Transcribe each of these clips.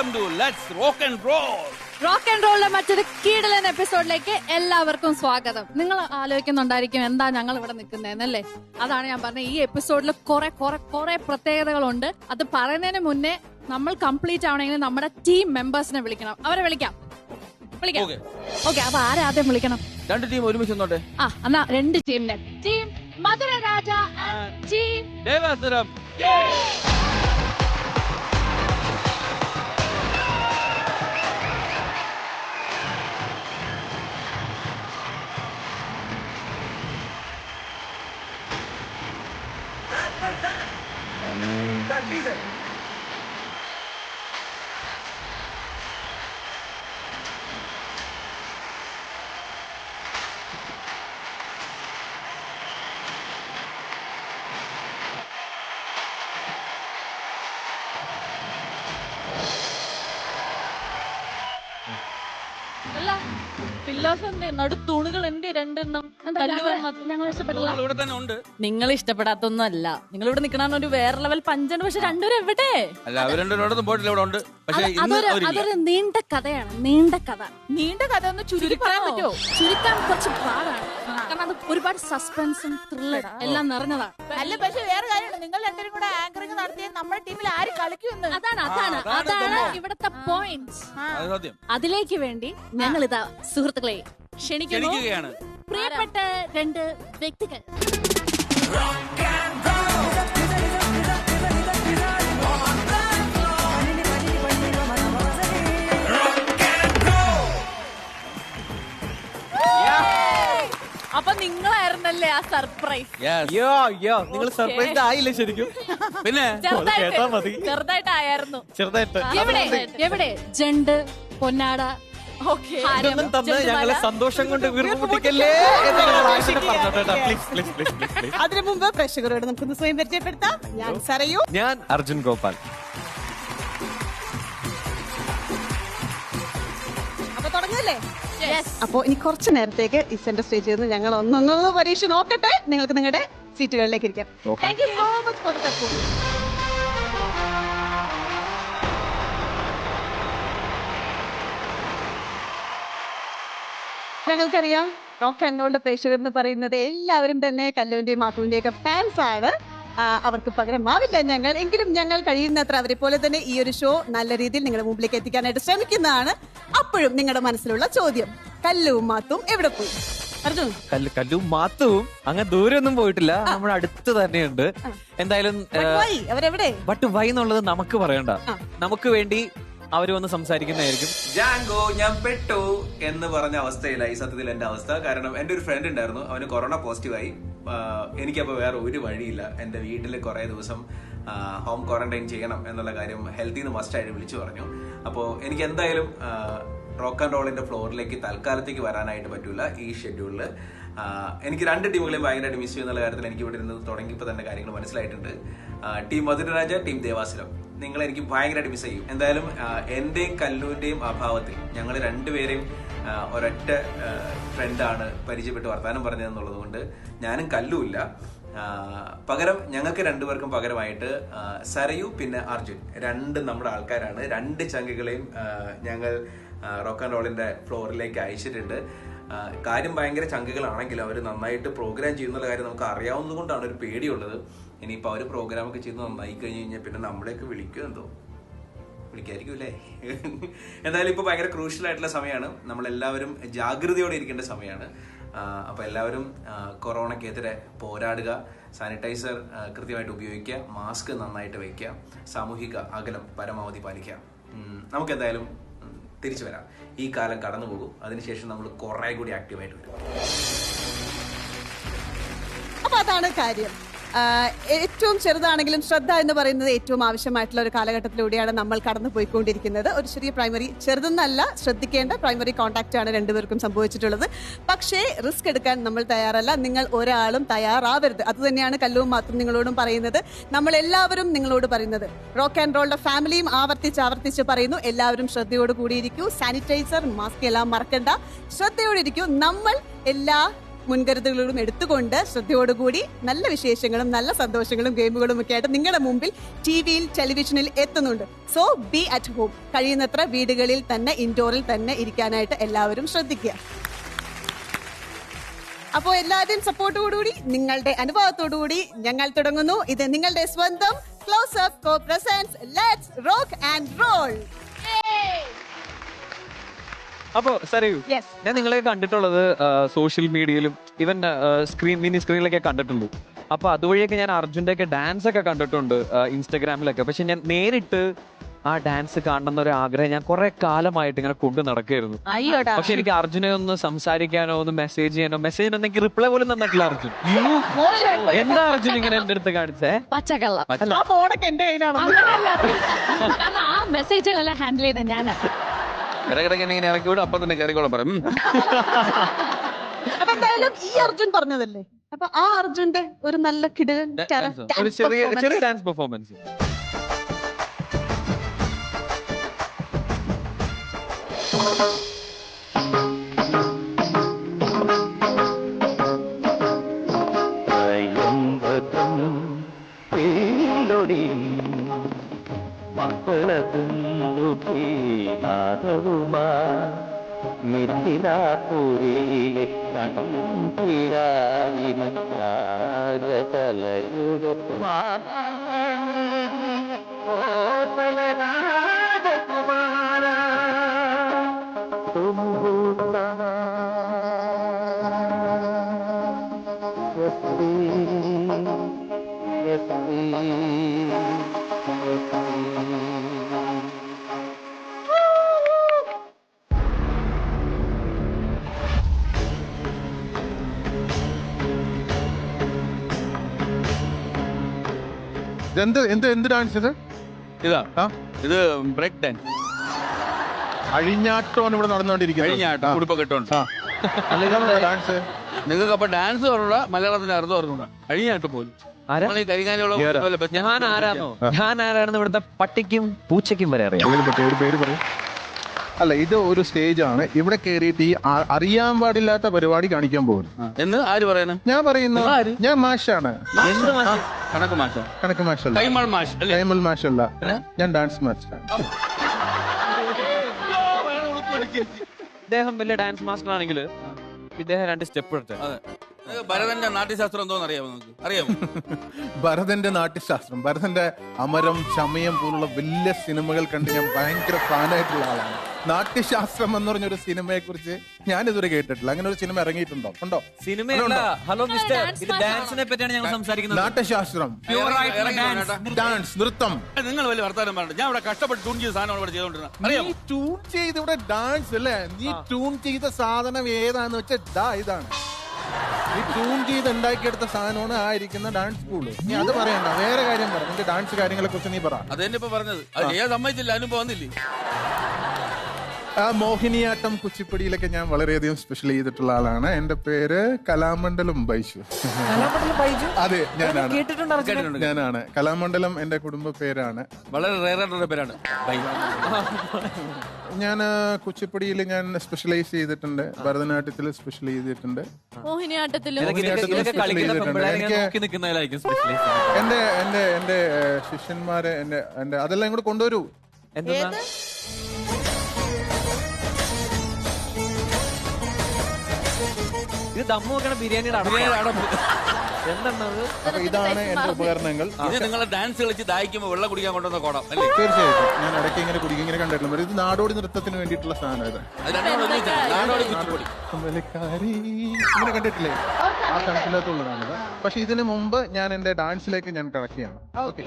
Welcome to let's rock and roll. Rock and റോളിലെ മറ്റൊരു കീടലൻ എപ്പിസോഡിലേക്ക് എല്ലാവർക്കും സ്വാഗതം. നിങ്ങൾ ആലോചിക്കുന്നുണ്ടായിരിക്കും എന്താ ഞങ്ങൾ ഇവിടെ നിൽക്കുന്നതെന്നല്ലേ? അതാണ് ഞാൻ പറഞ്ഞത്. ഈ എപ്പിസോഡിൽ കുറെ പ്രത്യേകതകളുണ്ട്. അത് പറയുന്നതിന് മുന്നേ നമ്മൾ കംപ്ലീറ്റ് ആവണമെങ്കിൽ നമ്മുടെ ടീം മെമ്പേഴ്സിനെ വിളിക്കണം. അവരെ വിളിക്കാം. ഓക്കെ, അപ്പൊ ആദ്യം വിളിക്കണം? രണ്ട് ടീം ഒരുമിച്ച് വന്നോട്ടെ. എന്നാ രണ്ട് ടീമിനെ. ടീം മധുര രാജ, ടീം ദേവാസുരം. തുണികൾ എന്റെ രണ്ടെണ്ണം ഞങ്ങൾ ഇഷ്ടപ്പെട്ടില്ല. ഇവിടെ തന്നെ ഉണ്ട്. നിങ്ങൾ ഇഷ്ടപ്പെടാത്തൊന്നും അല്ല. നിങ്ങൾ ഇവിടെ നിൽക്കണ ഒരു വേറെ ലെവൽ പഞ്ചാണ്. പക്ഷെ രണ്ടുപേരും എവിടെ? അല്ല, അവർ രണ്ടുപേരോടൊന്നും പോയിട്ടില്ല, ഇവിടെ ഉണ്ട്. പക്ഷെ അതൊരു നീണ്ട കഥയാണ്. നീണ്ട കഥ ഒന്ന് ചുരുക്കാൻ പറ്റുമോ? ചുരുക്കാൻ കുറച്ച് പാടാണ്. കാരണം അത് ഒരുപാട് സസ്പെൻസും ത്രില്ലർ എല്ലാം നിറഞ്ഞതാണ്. അല്ല, പക്ഷെ വേറെ കാര്യമാണ്, നിങ്ങൾ രണ്ടുപേരും കൂടെ ആങ്കറിംഗ് നടത്തിയ നമ്മുടെ ടീമിൽ ആര് കളിക്കുമെന്ന്. അതാണ് ഇവിടത്തെ പോയിന്റ്. അതിലേക്ക് വേണ്ടി ഞങ്ങൾ ഇതാ സുഹൃത്തുക്കളെ ക്ഷണിക്കുകയാണ്. പ്രിയപ്പെട്ട രണ്ട് വ്യക്തികൾ. അപ്പൊ നിങ്ങളായിരുന്നല്ലേ ആ സർപ്രൈസ്? നിങ്ങൾ സർപ്രൈസ് ആയില്ലേ ശരിക്കും? പിന്നെ ചെറുതായിട്ടായിരുന്നു. എവിടെ ജണ്ട് പൊന്നാട ഇതൊന്നും തന്ന് ഞങ്ങളെ സന്തോഷം കൊണ്ട് വീർപ്പിക്കല്ലേ അതിനു മുമ്പ് പ്രേക്ഷകരോട് നമുക്കൊന്ന് സ്വയം പരിചയപ്പെടുത്താം. ഞാൻ സരയു. ഞാൻ അർജുൻ ഗോപാൽ. അപ്പൊ തുടങ്ങല്ലേ? അപ്പൊ ഇനി കുറച്ചു നേരത്തേക്ക് ഈ സെന്റർ സ്റ്റേജിൽ നിന്ന് ഞങ്ങൾ ഒന്നൊന്ന് പരീക്ഷ നോക്കട്ടെ. നിങ്ങൾക്ക് നിങ്ങളുടെ സീറ്റുകളിലേക്ക് ഇരിക്കാം. Thank you so much for the support. ഞങ്ങൾക്കറിയാം റോക്ക് ആൻഡ് റോളിന്റെ പ്രേക്ഷകർ എന്ന് പറയുന്നത് എല്ലാവരും തന്നെ കല്ലുവിന്റെയും മാത്തുവിന്റെയും ഒക്കെ ഫാൻസ് ആണ്. അവർക്ക് പകരമാവില്ല ഞങ്ങൾ. എങ്കിലും ഞങ്ങൾ കഴിയുന്നത്ര അവരെ പോലെ തന്നെ ഈ ഒരു ഷോ നല്ല രീതിയിൽ നിങ്ങളുടെ മുമ്പിലേക്ക് എത്തിക്കാനായിട്ട് ശ്രമിക്കുന്നതാണ്. അപ്പോഴും നിങ്ങളുടെ മനസ്സിലുള്ള ചോദ്യം, കല്ലുവും മാത്തും എവിടെ പോയി? അർജുൻ, കല്ലും മാത്തുവും അങ്ങനെ ദൂരെ ഒന്നും പോയിട്ടില്ല, നമ്മുടെ അടുത്ത് തന്നെയുണ്ട്. എന്തായാലും അവരെവിടെ? ബട്ട് വൈ എന്നുള്ളത് നമുക്ക് പറയണ്ട, നമുക്ക് വേണ്ടി അവര് വന്ന് സംസാരിക്കുന്നതായിരിക്കും. ജാങ്കോ ഞാൻ പെട്ടു എന്ന് പറഞ്ഞ അവസ്ഥയിലായി സത്യത്തിൽ എന്റെ അവസ്ഥ. കാരണം എന്റെ ഒരു ഫ്രണ്ട് ഉണ്ടായിരുന്നു, അവന് കൊറോണ പോസിറ്റീവായി. എനിക്കപ്പോൾ വേറെ ഒരു വഴിയില്ല. എന്റെ വീട്ടിൽ കുറെ ദിവസം ഹോം ക്വാറന്റൈൻ ചെയ്യണം എന്നുള്ള കാര്യം ഹെൽത്തിൽ നിന്ന് മസ്റ്റായിട്ട് വിളിച്ചു പറഞ്ഞു. അപ്പോൾ എനിക്ക് എന്തായാലും റോക്ക് ആൻഡ് റോളിന്റെ ഫ്ലോറിലേക്ക് തൽക്കാലത്തേക്ക് വരാനായിട്ട് പറ്റൂല ഈ ഷെഡ്യൂളിൽ. എനിക്ക് രണ്ട് ടീമുകളെയും ഭയങ്കരമായിട്ട് മിസ് ചെയ്യുന്നുള്ള കാര്യത്തിൽ എനിക്ക് ഇവിടെ നിന്ന് തുടങ്ങിയപ്പോൾ തന്നെ കാര്യങ്ങൾ മനസ്സിലായിട്ടുണ്ട്. ടീം മധുരരാജ, ടീം ദേവാസുരം, നിങ്ങളെ എനിക്ക് ഭയങ്കരമായിട്ട് മിസ് ചെയ്യും. എന്തായാലും എന്റെയും കല്ലുവിന്റെയും അഭാവത്തിൽ ഞങ്ങൾ രണ്ടുപേരെയും ഒരൊറ്റ ഫ്രണ്ടാണ് പരിചയപ്പെട്ട് വർത്താനം പറഞ്ഞതെന്നുള്ളത് കൊണ്ട് ഞാനും കല്ലുമില്ല. പകരം ഞങ്ങൾക്ക് രണ്ടുപേർക്കും പകരമായിട്ട് സരയു പിന്നെ അർജുൻ രണ്ടും നമ്മുടെ ആൾക്കാരാണ്. രണ്ട് ചങ്കുകളെയും ഞങ്ങൾ റോക്ക് ആൻഡ് റോളിന്റെ ഫ്ലോറിലേക്ക് അയച്ചിട്ടുണ്ട്. കാര്യം ഭയങ്കര ചങ്കുകളാണെങ്കിലും അവർ നന്നായിട്ട് പ്രോഗ്രാം ചെയ്യുന്നുള്ള കാര്യം നമുക്ക് അറിയാവുന്നത് കൊണ്ടാണ് ഒരു പേടിയുള്ളത്. ഇനിയിപ്പോൾ അവർ പ്രോഗ്രാമൊക്കെ ചെയ്ത് നന്നായി കഴിഞ്ഞ് കഴിഞ്ഞാൽ പിന്നെ നമ്മളെയൊക്കെ വിളിക്കും, എന്തോ വിളിക്കായിരിക്കും അല്ലേ? എന്തായാലും ഇപ്പോൾ ഭയങ്കര ക്രൂഷ്യൽ ആയിട്ടുള്ള സമയമാണ്. നമ്മളെല്ലാവരും ജാഗ്രതയോടെ ഇരിക്കേണ്ട സമയമാണ്. അപ്പോൾ എല്ലാവരും കൊറോണയ്ക്കെതിരെ പോരാടുക, സാനിറ്റൈസർ കൃത്യമായിട്ട് ഉപയോഗിക്കുക, മാസ്ക് നന്നായിട്ട് വയ്ക്കുക, സാമൂഹിക അകലം പരമാവധി പാലിക്കുക. നമുക്ക് എന്തായാലും തിരിച്ചു വരാം. ഈ കാലം കടന്നു പോകും, അതിനുശേഷം നമ്മൾ കുറെ കൂടി ആക്റ്റീവായിട്ട് വരും. അപ്പൊ അതാണ് കാര്യം. ഏറ്റവും ചെറുതാണെങ്കിലും ശ്രദ്ധ എന്ന് പറയുന്നത് ഏറ്റവും ആവശ്യമായിട്ടുള്ള ഒരു കാലഘട്ടത്തിലൂടെയാണ് നമ്മൾ കടന്നു പോയിക്കൊണ്ടിരിക്കുന്നത്. ഒരു ചെറിയ പ്രൈമറി, ചെറുതെന്നല്ല, ശ്രദ്ധിക്കേണ്ട പ്രൈമറി കോൺടാക്റ്റ് ആണ് രണ്ടുപേർക്കും സംഭവിച്ചിട്ടുള്ളത്. പക്ഷേ റിസ്ക് എടുക്കാൻ നമ്മൾ തയ്യാറല്ല. നിങ്ങൾ ഒരാളും തയ്യാറാവരുത്. അത് തന്നെയാണ് കല്ലുവും മാത്തും നിങ്ങളോടും പറയുന്നത്. നമ്മൾ എല്ലാവരും നിങ്ങളോട് പറയുന്നത്. റോക്ക് ആൻഡ് റോളിന്റെ ഫാമിലിയും ആവർത്തിച്ച് പറയുന്നു, എല്ലാവരും ശ്രദ്ധയോട് കൂടിയിരിക്കൂ. സാനിറ്റൈസർ, മാസ്ക് എല്ലാം മറക്കണ്ട, ശ്രദ്ധയോടെ ഇരിക്കൂ. നമ്മൾ എല്ലാ മുൻകരുതലുകളും എടുത്തുകൊണ്ട് ശ്രദ്ധയോടുകൂടി നല്ല വിശേഷങ്ങളും നല്ല സന്തോഷങ്ങളും ഗെയിമുകളും ഒക്കെ ആയിട്ട് നിങ്ങളുടെ മുമ്പിൽ ടിവിയിൽ ടെലിവിഷനിൽ എത്തുന്നുണ്ട്. So B at home. കഴിയുന്നത്ര വീടുകളിൽ തന്നെ ഇൻഡോറിൽ തന്നെ ഇരിക്കാനായിട്ട് എല്ലാവരും ശ്രദ്ധിക്കുക. അപ്പോൾ എല്ലാവരുടെയും സപ്പോർട്ടോടുകൂടി നിങ്ങളുടെ അനുഭവത്തോടുകൂടി ഞങ്ങൾ തുടങ്ങുന്നു. ഇത് നിങ്ങളുടെ സ്വന്തം close up co presents let's rock and roll. അപ്പോ സരയു, ഞാൻ നിങ്ങളെ കണ്ടിട്ടുള്ളത് സോഷ്യൽ മീഡിയയിലും ഈവൻ മിനി സ്ക്രീനിലൊക്കെ കണ്ടിട്ടുണ്ട്. അപ്പൊ അതുവഴിയൊക്കെ ഞാൻ അർജുന്റെ ഒക്കെ ഡാൻസ് ഒക്കെ കണ്ടിട്ടുണ്ട് ഇൻസ്റ്റാഗ്രാമിലൊക്കെ. പക്ഷെ ഞാൻ നേരിട്ട് ആ ഡാൻസ് കാണണമെന്ന ഒരു ആഗ്രഹം ഞാൻ കുറെ കാലമായിട്ട് ഇങ്ങനെ കൊണ്ടു നടക്കായിരുന്നു. പക്ഷെ എനിക്ക് അർജുനെ ഒന്ന് സംസാരിക്കാനോ ഒന്ന് മെസ്സേജ് ചെയ്യാനോ മെസ്സേജിന് എനിക്ക് റിപ്ലൈ പോലും തന്നിട്ടില്ല അർജുൻ. എന്താ അർജുൻ ഇങ്ങനെ എന്റെ അടുത്ത് കാണിച്ചേ? പച്ചക്കള്ളം. ആ മെസ്സേജുകളെല്ലാം ഹാൻഡിൽ ചെയ്ത ഞാനാണ്. ഇടയ്ക്കിടയ്ക്ക് ഇങ്ങനെ ഇറക്കി വിടും, അപ്പം തന്നെ കയറിക്കോളം പറയും. അപ്പൊ എന്തായാലും ഈ അർജുൻ പറഞ്ഞതല്ലേ, അപ്പൊ ആ അർജുന്റെ ഒരു നല്ല കിടലൻ ഒരു ചെറിയ ഡാൻസ് പെർഫോമൻസ്. മിഥിലാപുരിയിലെ എന്ത് ഡാൻസ് ഇത്? ഇതാ ഇത് ബ്രേക്ക് ഡാൻസ്. അഴിഞ്ഞാട്ടമാണ് ഇവിടെ നടന്നുകൊണ്ടിരിക്കുന്നത്. കഴിഞ്ഞാട്ടോ ഉടുപ്പൊക്കെ ഇട്ടോണ്ട്. ഡാൻസ് നിങ്ങൾക്ക് അപ്പൊ ഡാൻസ് പറഞ്ഞ മലയാളത്തിന്റെ അർത്ഥം പറഞ്ഞൂടാ. കഴിഞ്ഞാട്ട് പോലും ഞാൻ ആരാണെന്ന് ഇവിടുത്തെ പട്ടിക്കും പൂച്ചയ്ക്കും വരെ അറിയാം. ഒരു പേര് പറയും. അല്ല, ഇത് ഒരു സ്റ്റേജ് ആണ്. ഇവിടെ കയറിയിട്ട് ഈ അറിയാൻ പാടില്ലാത്ത പരിപാടി കാണിക്കാൻ പോകുന്നു എന്ന് ആര് പറയണം? ഞാൻ പറയുന്നു. ഞാൻ മാഷാണ്. കണക്ക് മാഷ? കണക്ക് മാഷല്ല, കൈമൾ മാഷ്. കൈമൾ മാഷല്ല, ഞാൻ ഡാൻസ് മാസ്റ്ററാണ്. ഇദ്ദേഹം വലിയ ഡാൻസ് മാസ്റ്റർ ആണെങ്കിൽ ഇദ്ദേഹം 2 സ്റ്റെപ്പ് എടുത്ത്. ഭരതന്റെ നാട്യശാസ്ത്രം എന്തോന്ന് അറിയാമോ? നിങ്ങൾക്ക് അറിയാമോ? ഭരതന്റെ നാട്യശാസ്ത്രം, ഭരതന്റെ അമരം, ചമയം പോലുള്ള വലിയ സിനിമകൾ കണ്ട് ഞാൻ ഭയങ്കര ഫാനായിട്ടുള്ള ആളാണ്. നാട്യശാസ്ത്രം എന്ന് പറഞ്ഞൊരു സിനിമയെ കുറിച്ച് ഞാൻ ഇതുവരെ കേട്ടിട്ടില്ല. അങ്ങനെ ഒരു സിനിമ ഇറങ്ങിയിട്ടുണ്ടോ? ഉണ്ടോ? സിനിമയല്ല, ഹലോ മിസ്റ്റർ, ഇത് ഡാൻസിനെ പറ്റിയാണ് ഞങ്ങൾ സംസാരിക്കുന്നത്. നാട്യശാസ്ത്രം, ഡാൻസ്, നൃത്തം. നിങ്ങൾ വലിയ വർത്താനം പറഞ്ഞു. ഞാൻ ഇവിടെ കഷ്ടപ്പെട്ട് ട്യൂൺ ചെയ്ത സാധനം ഇവിടെ ചെയ്തോണ്ടിരുന്നത് അറിയാമോ? ട്യൂൺ ചെയ്ത് ഇവിടെ ഡാൻസ് അല്ലേ? നീ ട്യൂൺ ചെയ്ത സാധനം ഏതാന്ന് വെച്ചാൽ ഇതാണ്. നീ ട്യൂൺ ചെയ്ത് ഉണ്ടാക്കിയെടുത്ത സാധനമാണ് ആ ഇരിക്കുന്ന ഡാൻസ് സ്കൂള്. നീ അത് പറയണ്ട, വേറെ കാര്യം പറ. നിന്റെ ഡാൻസ് കാര്യങ്ങളെ കുറിച്ച് നീ പറ. അത് തന്നെ ഇപ്പൊ പറഞ്ഞത്. അത് ചെയ്യാൻ സമ്മതിച്ചില്ല, അനുഭവം വന്നില്ലേ? ആ മോഹിനിയാട്ടം, കുച്ചിപ്പുടിയിലൊക്കെ ഞാൻ വളരെയധികം സ്പെഷ്യൽ ചെയ്തിട്ടുള്ള ആളാണ്. എന്റെ പേര് കലാമണ്ഡലം ബൈജു. അതെ, ഞാനാണ് കലാമണ്ഡലം. എന്റെ കുടുംബ പേരാണ്. വളരെ റേറായിട്ടുള്ള പേരാണ്. ഞാൻ കുച്ചിപ്പുടിയിൽ ഞാൻ സ്പെഷ്യലൈസ് ചെയ്തിട്ടുണ്ട്. ഭരതനാട്യത്തിൽ സ്പെഷ്യൽ ചെയ്തിട്ടുണ്ട്. മോഹിനിയാട്ടത്തിലും എന്റെ ശിഷ്യന്മാരെ എന്റെ അതെല്ലാം ഇങ്ങോട്ട് കൊണ്ടുവരൂ. ഇത് ദമ്മു വെക്കണ ബിരിയാണിയുടെ എന്താണ്? അപ്പൊ ഇതാണ് എന്റെ ഉപകരണങ്ങൾ. ഇത് നിങ്ങളെ ഡാൻസ് കളിച്ച് ദാഹിക്കുമ്പോ വെള്ളം കുടിക്കാൻ കൊണ്ടുവന്ന കോടം അല്ലേ? തീർച്ചയായിട്ടും. ഞാൻ ഇടയ്ക്ക് ഇങ്ങനെ കുടിക്കും, ഇങ്ങനെ കണ്ടിട്ടുണ്ട്. ഇത് നാടോടി നൃത്തത്തിന് വേണ്ടിയിട്ടുള്ള സാധനം. ഇത് ഇങ്ങനെ കണ്ടിട്ടില്ലേ? ആ കണക്കിലത്തുള്ളതാണിത്. പക്ഷെ ഇതിനു മുമ്പ് ഞാൻ എന്റെ ഡാൻസിലേക്ക് ഞാൻ കണക്ട് ഓക്കെ.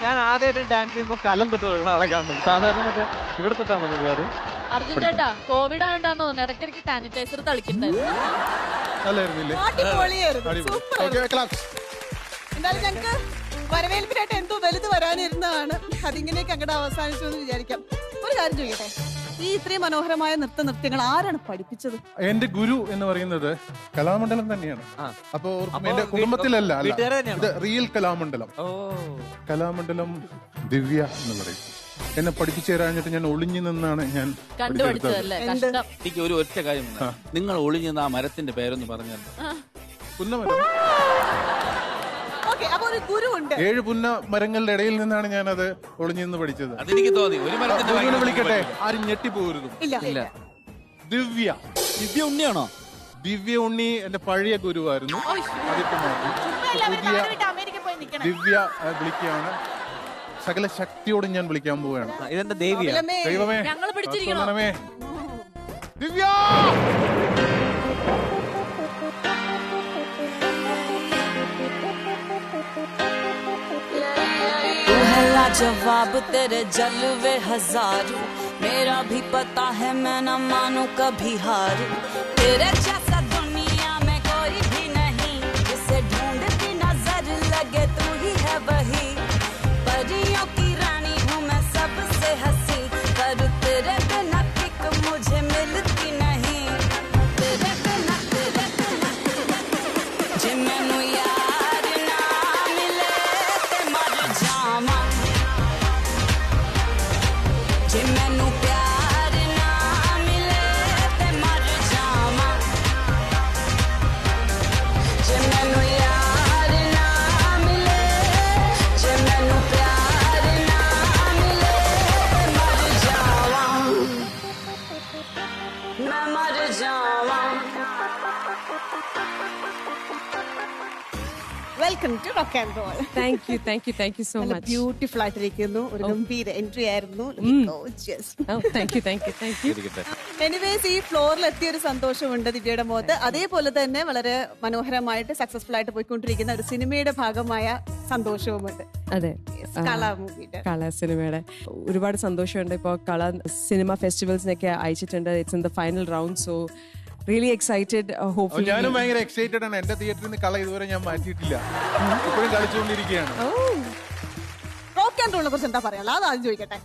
ഞാൻ ആദ്യമായിട്ട് ഡാൻസ് ചെയ്യുമ്പോൾ കലം തൊട്ട് തൊഴുന്ന ആളെ കാണുന്നു. സാധാരണ മറ്റേ ഇവിടെ തൊട്ടാണ് നോക്കാറ്. അർജുൻ ചേട്ടാ കോവിഡ് ആയതാണെന്ന് തോന്നുന്നു ഇടയ്ക്കിടയ്ക്ക് സാനിറ്റൈസർ തളിക്കണ്ടായിരുന്നു. നല്ലായിരുന്നില്ലേ? അടിപൊളിയായിരുന്നു. അടിപൊളി. സൂപ്പർ. Okay, clap. എന്തായാലും ഞങ്ങൾക്ക് വരവേൽപ്പിനായിട്ട് എന്തോ വലുത് വരാനിരുന്നതാണ്. അതിങ്ങനെയൊക്കെ അങ്ങോട്ട് അവസാനിച്ചു എന്ന് വിചാരിക്കാം. ഒരു കാര്യം ചോദിക്കട്ടെ, ഈ ഇത്രയും മനോഹരമായ നൃത്യങ്ങൾ ആരാണ് പഠിപ്പിച്ചത്? എന്റെ ഗുരു എന്ന് പറയുന്നത് കലാമണ്ഡലം തന്നെയാണ്. അപ്പൊ എന്റെ കുടുംബത്തിലല്ല, വീട്ടുകാരെ തന്നെയാണോ? ഇത് റിയൽ കലാമണ്ഡലം. കലാമണ്ഡലം ദിവ്യ എന്ന് പറയും. എന്നെ പഠിപ്പിച്ചു തരാഞ്ഞിട്ട് ഞാൻ ഒളിഞ്ഞു നിന്നാണ് ഞാൻ കണ്ടുപിടിച്ചതല്ലേ കഷ്ടം. എനിക്ക് ഒരു ഒറ്റ കാര്യം നിങ്ങൾ ഒളിഞ്ഞെന്ന് ആ മരത്തിന്റെ പേരൊന്ന് പറഞ്ഞാൽ. പുന്നമരം. ഓക്കെ, അപ്പൊ ഒരു ഗുരു ഉണ്ട്. 7 പുന്ന മരങ്ങളുടെ ഇടയിൽ നിന്നാണ് ഞാൻ അത് ഒളിഞ്ഞു നിന്ന് പഠിച്ചത്. അതെനിക്ക് തോന്നി ഒരു മരത്തിന്റെ ഗുരുവിനെ വിളിക്കട്ടെ, ആരും ഞെട്ടിപ്പോകരുത്. ഇല്ല. ദിവ്യ. ദിവ്യ ഉണ്ണിയാണോ? ദിവ്യ ഉണ്ണി എന്റെ പഴയ ഗുരുവായിരുന്നു. അതിപ്പോ മാറ്റി. ദിവ്യ വിളിക്കുകയാണ്. സകല ശക്തിയോടും ഞാൻ വിളിക്കാൻ പോവുകയാണ്. ഇതെന്താ ദേവിയാ? ദൈവമേ, ഞങ്ങള് പിടിച്ചിരിക്കണോ? ആത്മനാമേ. ദിവ്യ! तू है लाजवाब तेरे जलवे हजारों, मेरा भी पता है मैं न मानू कभी हार। तेरे जैसा दुनिया में कोई भी नहीं, जिसे ढूंढती नजर लगे तू ही है वही। परियों की रानी हूँ मैं सबसे हंसी, पर तेरे बिना किक मुझे मिलती नहीं। तेरे बिना जे मैनू यार ना मिले ते मर जावां, जे मैनू प्यार ना मिले ते मर जावां, जे मैनू यार ना मिले, जे मैनू प्यार ना मिले ते मर जावां, मैं मर जावां। Welcome to rock and roll. Thank you so നല്ല മച്ച്. ബ്യൂട്ടിഫുൾ ആയിട്ടിരിക്കുന്നു. ഒരു ഗംഭീര എൻട്രി ആയിരുന്നു. Thank you. എനിവേസ്, ഈ ഫ്ലോറിൽ എത്തിയ ഒരു സന്തോഷമുണ്ട് ദിവ്യയുടെ മുഖത്ത്. അതേപോലെ തന്നെ വളരെ മനോഹരമായിട്ട് സക്സസ്ഫുൾ ആയിട്ട് പോയിക്കൊണ്ടിരിക്കുന്ന ഒരു സിനിമയുടെ ഭാഗമായ സന്തോഷവുമുണ്ട്. അതെ, കള മൂവിയുടെ കള സിനിമയുടെ ഒരുപാട് സന്തോഷമുണ്ട്. ഇപ്പോൾ കള സിനിമ ഫെസ്റ്റിവൽസിനൊക്കെ അയച്ചിട്ടുണ്ട്. It's in the final round. So really excited. Hopefully ഞാനും ഭയങ്കര എക്സൈറ്റഡ് ആണ്. എന്റെ തിയേറ്ററിൽ നിന്ന് കള ഇതുവരെ ഞാൻ മാറ്റിയിട്ടില്ല. ഇപ്പോഴും കളിച്ചുകൊണ്ടിരിക്കുകയാണ്. റോക്ക് ആൻഡ് റോളിനെ കുറിച്ച് എന്താ പറയാനുള്ളത്? അത് ആദ്യം ചോദിക്കട്ടെ.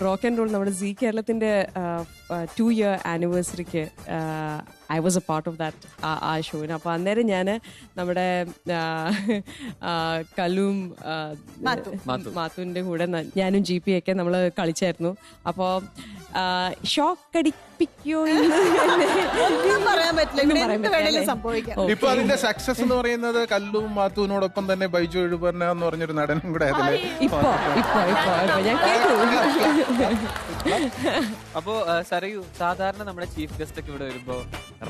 റോക്ക് ആൻഡ് റോൾ നമ്മുടെ സീ കേരളത്തിന്റെ 2-year ആനിവേഴ്സറിക്ക് I was a part of that ആ ഷോയിന്. അപ്പോൾ അന്നേരം ഞാൻ നമ്മുടെ കല്ലും മാത്തുവിന്റെ കൂടെ ഞാനും GP ഒക്കെ നമ്മൾ കളിച്ചായിരുന്നു. അപ്പോൾ ഷോക്ക് അടിപ്പിക്കോ ഒന്നും പറയാൻ പറ്റില്ല. ഇവിടെ എന്ത് വേണേലും സംഭവിക്കാം. ഇപ്പൊ അതിന്റെ സക്സസ് എന്ന് പറയുന്നത് കല്ലും മാത്തുവിനോടൊപ്പം തന്നെ ബൈജു എഴുപർണ എന്ന് പറഞ്ഞൊരു നടനും കൂടെ അതില്. ഇപ്പൊ ഞാൻ കേട്ടു. അപ്പോ സരയു, സാധാരണ നമ്മുടെ ചീഫ് ഗസ്റ്റ് ഒക്കെ ഇവിടെ വരുമ്പോ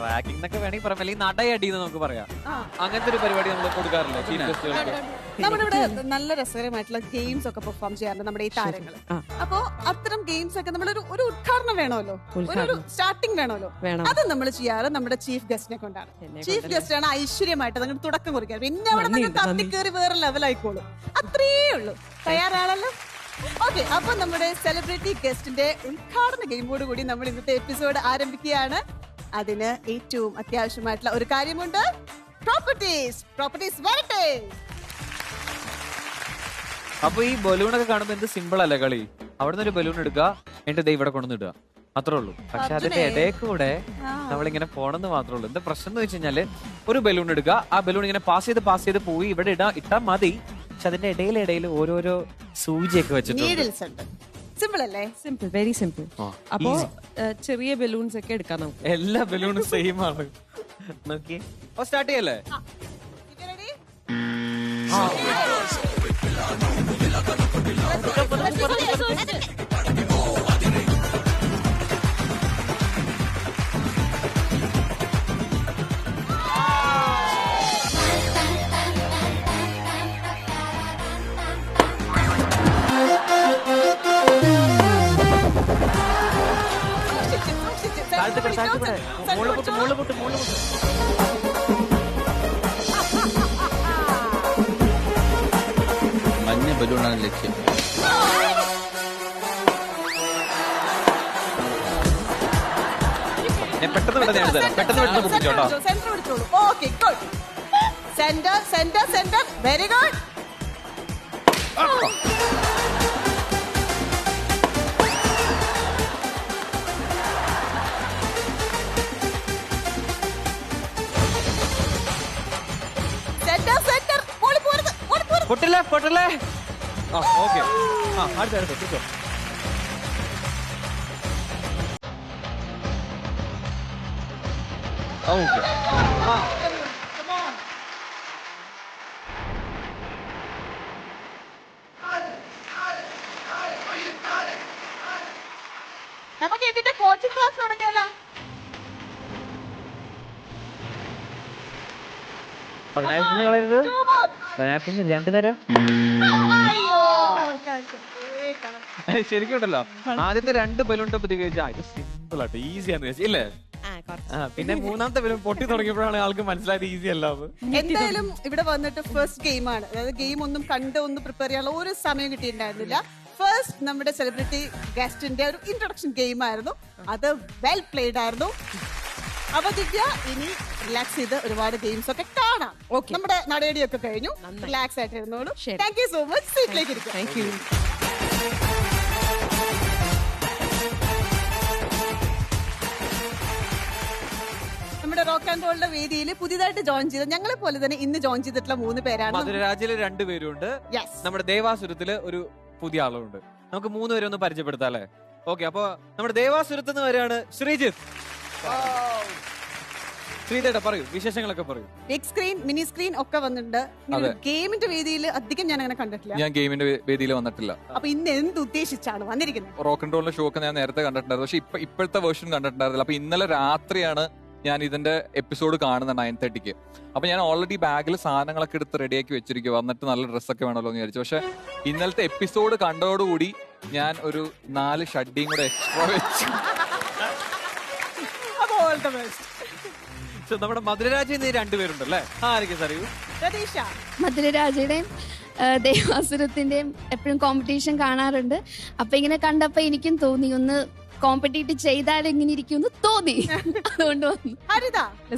റാഗിംഗ് എന്നൊക്കെ വേണമെങ്കിൽ പറയാം, അല്ലെങ്കിൽ നടയടി എന്ന് നമുക്ക് പറയാം. അങ്ങനത്തെ ഒരു പരിപാടി നമ്മൾ കൊടുക്കാറില്ല ചീഫ് ഗസ്റ്റുകൾക്ക്. നമ്മുടെ ഇവിടെ നല്ല രസകരമായിട്ടുള്ള ഗെയിംസ് ഒക്കെ പെർഫോം ചെയ്യാറുണ്ട് നമ്മുടെ ഈ താരങ്ങൾ. അപ്പോ അത്തരം ഗെയിംസ് ഒക്കെ നമ്മൾ ഒരു ഉദ്ഘാടനം വേണമല്ലോ, ഒരു സ്റ്റാർട്ടിംഗ് വേണമല്ലോ. അത് നമ്മൾ ചെയ്യാറ് നമ്മുടെ ചീഫ് ഗസ്റ്റിനെ കൊണ്ടാണ്. ചീഫ് ഗസ്റ്റ് ആണ് ഐശ്വര്യമായിട്ട് നിങ്ങൾ തുടക്കം കുറിക്കാൻ. പിന്നെ അവിടെ നിന്ന് തട്ടിക്കേറി വേറെ ലെവലായിക്കോളും. അത്രേ ഉള്ളൂ. തയ്യാറാണല്ലോ? ഓക്കെ, അപ്പൊ നമ്മുടെ സെലിബ്രിറ്റി ഗസ്റ്റിന്റെ ഉദ്ഘാടന ഗെയിമോട് കൂടി നമ്മൾ ഇന്നത്തെ എപ്പിസോഡ് ആരംഭിക്കുകയാണ്. അതിന് ഏറ്റവും അത്യാവശ്യമായിട്ടുള്ള ഒരു കാര്യമുണ്ട്. പ്രോപ്പർട്ടീസ് വരട്ടെ. അപ്പൊ ഈ ബലൂണൊക്കെ കാണുമ്പോ എന്ത് സിമ്പിൾ അല്ലേ കളി. അവിടുന്ന് ഒരു ബലൂൺ എടുക്കുക, എന്നിട്ട് ദേ ഇവിടെ കൊണ്ടുവന്നിടുക, അത്രേ ഉള്ളൂ. പക്ഷെ അതിന്റെ ഇടയിൽ കൂടെ നമ്മളിങ്ങനെ പോണെന്ന് മാത്രമേ ഉള്ളൂ. എന്താ പ്രശ്നം എന്ന് വെച്ച് കഴിഞ്ഞാല്, ഒരു ബലൂൺ എടുക്കുക, ആ ബലൂൺ ഇങ്ങനെ പാസ് ചെയ്ത് പോയി ഇവിടെ ഇട്ടാൽ മതി. പക്ഷെ അതിന്റെ ഇടയിൽ ഓരോരോ സൂചിയൊക്കെ വെച്ചിട്ടുണ്ട്. നീഡിൽസ് ഉണ്ട്. സിമ്പിൾ അല്ലേ? Simple, very simple. അപ്പോ ചെറിയ ബലൂൺസ് ഒക്കെ എടുക്കാം നമുക്ക്. എല്ലാ ബലൂണും സെയിം ആണ്. നോക്കിയേ. അപ്പൊ സ്റ്റാർട്ട് ചെയ്യല്ലേ? മഞ്ഞ ബലൂണാണ് ലക്ഷ്യം. ഞാൻ പെട്ടെന്ന് വിടുന്ന ഞാൻ തരാം. പെട്ടെന്ന് വിടുന്ന കുപ്പിച്ചോട്ടോ. സെന്റർ പിടിച്ചോളൂ. Okay, good. Centre centre centre, very good. Centre centre, ഓടി പോരുത്, ഓടി പോരുത്. പൊട്ടില്ലേ പൊട്ടില്ലേ. ആ ഓക്കെ. ആ അടുത്ത പിടിച്ചോ. ഓക്കെ. നമുക്ക് ഇതിന്റെ കോച്ചിങ് ക്ലാസ് തുടങ്ങിയല്ലോ. രണ്ടു തരം ശരിക്കും ഉണ്ടല്ലോ. ആദ്യത്തെ 2 ബലൂൺ ടോപ്പ് ഇത് സിമ്പിൾ ആയിട്ട് ഈസി ആണെന്ന് വെച്ചാൽ ഇല്ലേ? പിന്നെ മൂന്നാമത്തെ ബലൂൺ പൊട്ടി തുടങ്ങിയപ്പോഴാണ് ആൾക്ക് മനസ്സിലായത് ഈസി അല്ല. എന്തായാലും ഇവിടെ വന്നിട്ട് ഫസ്റ്റ് ഗെയിമാണ്. അതായത് ഗെയിം ഒന്നും കണ്ട് ഒന്ന് പ്രിപ്പയർ ചെയ്യാനുള്ള ഒരു സമയം കിട്ടിയിട്ടുണ്ടായിരുന്നില്ല. ഫസ്റ്റ് നമ്മുടെ സെലിബ്രിറ്റി ഗസ്റ്റിന്റെ ഒരു ഇൻട്രൊഡക്ഷൻ ഗെയിം ആയിരുന്നു. അത് വെൽ പ്ലേഡ് ആയിരുന്നു. അപ്പൊ ദിവ്യ ഇനി റിലാക്സ് ചെയ്ത് ഒരുപാട് ഗെയിംസ് ഒക്കെ കാണാം. നമ്മുടെ നടപടിയൊക്കെ കഴിഞ്ഞു. റിലാക്സ് ആയിട്ട് ഇരുന്നോളൂ. Thank you so much. സീറ്റിലേക്ക് ഇരിക്കും. Thank you. നമ്മുടെ റോക്ക് ആൻഡ് റോളിന്റെ വേദിയിൽ പുതിയതായിട്ട് ജോയിൻ ചെയ്ത ഞങ്ങളെ പോലെ തന്നെ ഇന്ന് ജോയിൻ ചെയ്തിട്ടുള്ള 3 പേരാണ്. മധുരരാജില് 2 പേരുണ്ട്. നമ്മുടെ ദേവാസുരത്തില് ഒരു പുതിയ ആളുണ്ട്. നമുക്ക് 3 പേരെ ഒന്ന് പരിചയപ്പെടുത്താം അല്ലേ? ഓക്കെ. അപ്പൊ നമ്മുടെ ദേവാസുരത്ത് നിന്ന് വരെയാണ് ശ്രീജിത്ത്. ശ്രീജിത്ത് പറയൂ, വിശേഷങ്ങളൊക്കെ പറയൂ. ബിഗ് സ്ക്രീൻ, മിനി സ്ക്രീൻ ഒക്കെ വന്നിട്ടുണ്ട്. ഗെയിമിന്റെ വേദിയിൽ അധികം ഞാൻ അങ്ങനെ കണ്ടിട്ടില്ല. ഞാൻ ഗെയിമിന്റെ വേദിയിൽ വന്നിട്ടില്ല. അപ്പൊ ഇന്ന് എന്ത് ഉദ്ദേശിച്ചാണ് വന്നിരിക്കുന്നത്? റോക്ക് ആൻഡ് റോളിന്റെ ഷോ ഒക്കെ ഞാൻ നേരത്തെ കണ്ടിട്ടുണ്ടായിരുന്നു. പക്ഷെ ഇപ്പോഴത്തെ വേർഷൻ കണ്ടിട്ടുണ്ടായിരുന്നില്ല. അപ്പൊ ഇന്നലെ രാത്രിയാണ് ഞാൻ ഇതിന്റെ എപ്പിസോഡ് കാണുന്നത് 9:30. അപ്പൊ ഞാൻ ഓൾറെഡി ബാഗിൽ സാധനങ്ങളൊക്കെ എടുത്ത് റെഡിയാക്കി വെച്ചിരിക്കും. വന്നിട്ട് നല്ല ഡ്രസ്സൊക്കെ വേണമല്ലോ എന്ന് വിചാരിച്ചു. പക്ഷെ ഇന്നലത്തെ എപ്പിസോഡ് കണ്ടതോടുകൂടി ഞാൻ ഒരു 4 ഷഡ്ഡിയും കൂടെ എക്സ്ട്രാ വെച്ചു. നമ്മുടെ മധുരരാജിൽ നിന്ന് 2 പേരുണ്ടല്ലേ? ആയിരിക്കും അറിയൂ. മധുരരാജയുടെയും ദേവാസുരത്തിന്റെയും എപ്പോഴും കോമ്പറ്റീഷൻ കാണാറുണ്ട്. അപ്പൊ ഇങ്ങനെ കണ്ടപ്പോ എനിക്കും തോന്നി ഒന്ന് കോമ്പറ്റീറ്റ് ചെയ്താൽ എങ്ങനെ ഇരിക്കും തോന്നി. അതുകൊണ്ട് വന്നു.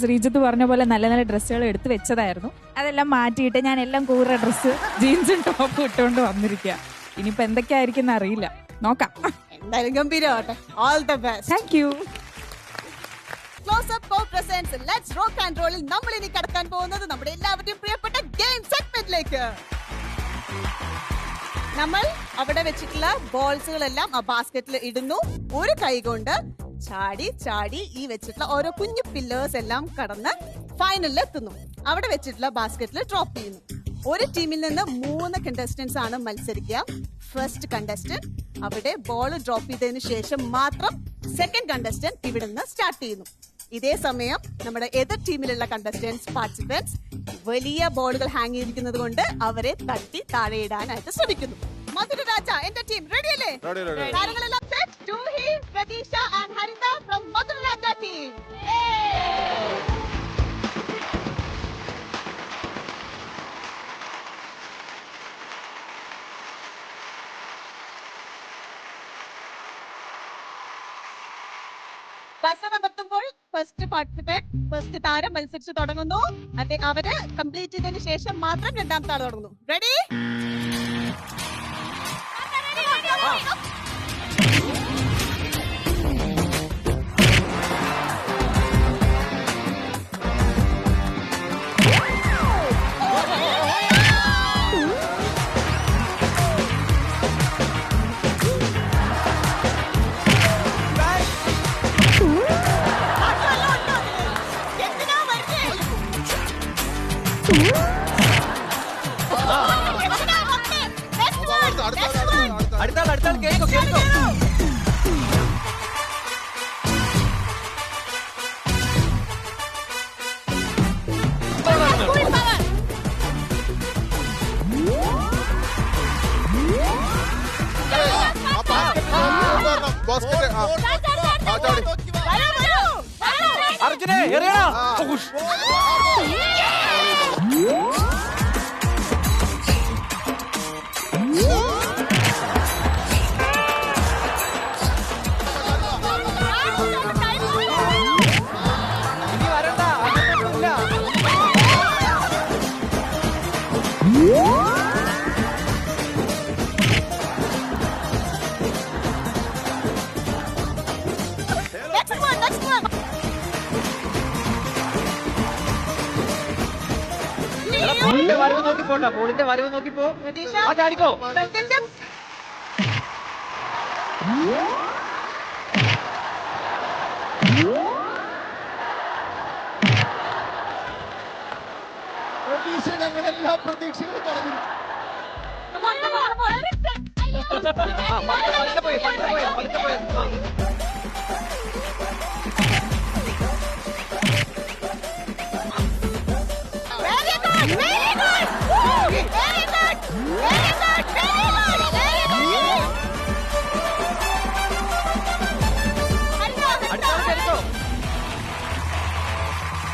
ശ്രീജിത്ത് പറഞ്ഞ പോലെ നല്ല നല്ല ഡ്രസ്സുകൾ എടുത്തു വെച്ചതായിരുന്നു. അതെല്ലാം മാറ്റിയിട്ട് ഞാൻ എല്ലാം കൂറ ഡ്രസ്സ്, ജീൻസും ടോപ്പും ഇട്ടുകൊണ്ട് വന്നിരിക്കുക. ഇനിയിപ്പോ എന്തൊക്കെയായിരിക്കും അറിയില്ല, നോക്കാം. എന്തായാലും ഗംഭീരമാവട്ടെ. All the best. Thank you. Close up co presents let's rock and റോളിൽ നമ്മൾ ഇനി കടക്കാൻ പോകുന്നത് നമ്മുടെ എല്ലാവരുടെയും പ്രിയപ്പെട്ട ഗെയിം സെഗ്മെന്റിലേക്ക്. നമ്മൾ അവിടെ വെച്ചിട്ടുള്ള ബോൾസുകളെല്ലാം ആ ബാസ്കറ്റിൽ ഇടുന്നു. ഒരു കൈ കൊണ്ട് ചാടി ചാടി ഈ വെച്ചിട്ടുള്ള ഓരോ കുഞ്ഞു പില്ലേഴ്സ് എല്ലാം കടന്ന് ഫൈനലിൽ എത്തുന്നു. അവിടെ വെച്ചിട്ടുള്ള ബാസ്കറ്റിൽ ഡ്രോപ്പ് ചെയ്യുന്നു. ഒരു ടീമിൽ നിന്ന് 3 കണ്ടസ്റ്റന്റ്സ് ആണ് മത്സരിക്കുക. ഫസ്റ്റ് കണ്ടസ്റ്റന്റ് അവിടെ ബോൾ ഡ്രോപ്പ് ചെയ്തതിന് ശേഷം മാത്രം സെക്കൻഡ് കണ്ടസ്റ്റന്റ് ഇവിടെ നിന്ന് സ്റ്റാർട്ട് ചെയ്യുന്നു. ഇതേ സമയം നമ്മുടെ എതിർ ടീമിലുള്ള കണ്ടസ്റ്റന്റ്സ്, പാർട്ടിസിപ്പൻസ് വലിയ ബോളുകൾ ഹാങ് ചെയ്തിരിക്കുന്നത് കൊണ്ട് അവരെ തട്ടി താഴെയിടാനായിട്ട് ശ്രമിക്കുന്നു. മധുരരാജ, എന്റെ ടീം റെഡി അല്ലേ? താരങ്ങളെല്ലാം set. Juhi, Pratheeksha and Haritha from Madhuraraja team. ബസമെത്തുമ്പോൾ ഫസ്റ്റ് പാർട്ടിസിപ്പന്റ്, ഫസ്റ്റ് താരം മത്സരിച്ച് തുടങ്ങുന്നു. അവര് കംപ്ലീറ്റ് ചെയ്തതിന് ശേഷം മാത്രം രണ്ടാമത്തെ ആൾ തുടങ്ങുന്നു. റെഡി? അടുത്താൾ കേൾക്കോ കേൾക്കോ. അർജുനെ എറിയണോ? ഇനി വരണ്ട, അങ്ങനൊന്നുമില്ല. പോളിന്റെ വരവ് നോക്കി പോണ്ട, പോളിന്റെ വരവ് നോക്കി പോ. ആ ചാടിക്കോ. എല്ലാ പ്രതീക്ഷകളും പറഞ്ഞു.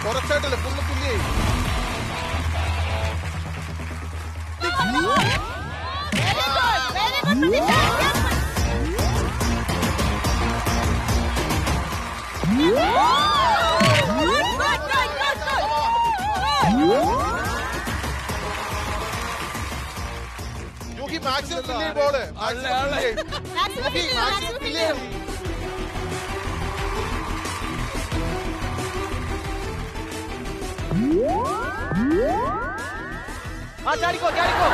കുറച്ചായിട്ടല്ലേ ഫുള്ള് തുല്യേ. മാക്സിമം തുല്യേ ബോള്. മാക്സിമം തുല്യേ. ആ ചാടിക്കോ ചാടിക്കോ.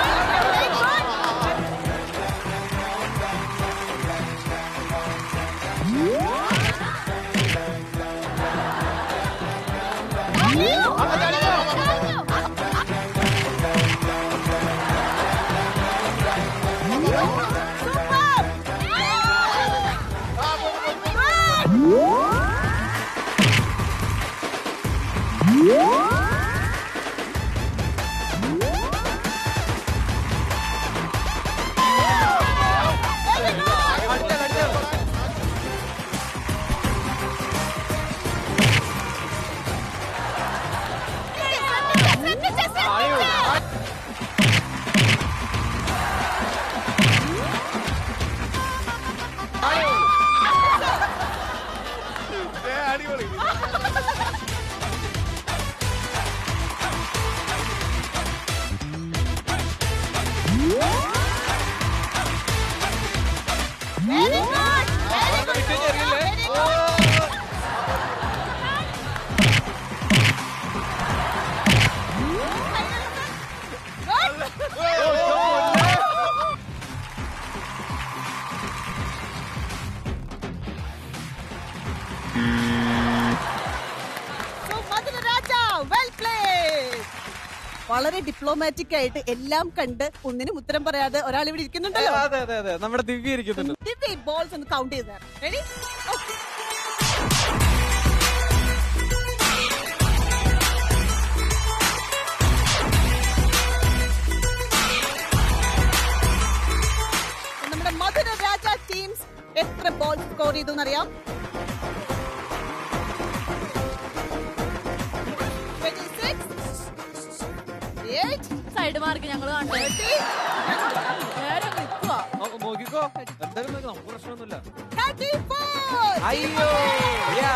വളരെ ഡിപ്ലോമാറ്റിക് ആയിട്ട് എല്ലാം കണ്ട് ഒന്നിനും ഉത്തരം പറയാതെ ഒരാൾ ഇവിടെ ഇരിക്കുന്നുണ്ടല്ലോ. അതെ അതെ അതെ, നമ്മുടെ ദിവ്യ ഇരിക്കുന്നുണ്ട്. ദിവ്യ ബോൾസ് ഒന്ന് കൗണ്ട് ചെയ്ത് തരാം. റെഡി? നമ്മുടെ മധുര രാജ ടീംസ് എത്ര ബോൾ സ്കോർ ചെയ്തു എന്നറിയാം? 26, സൈഡ് മാർക്ക് ഞങ്ങൾ നോക്കിക്കോ, എന്തായാലും നമുക്ക് പ്രശ്നമൊന്നുമില്ല. അയ്യോ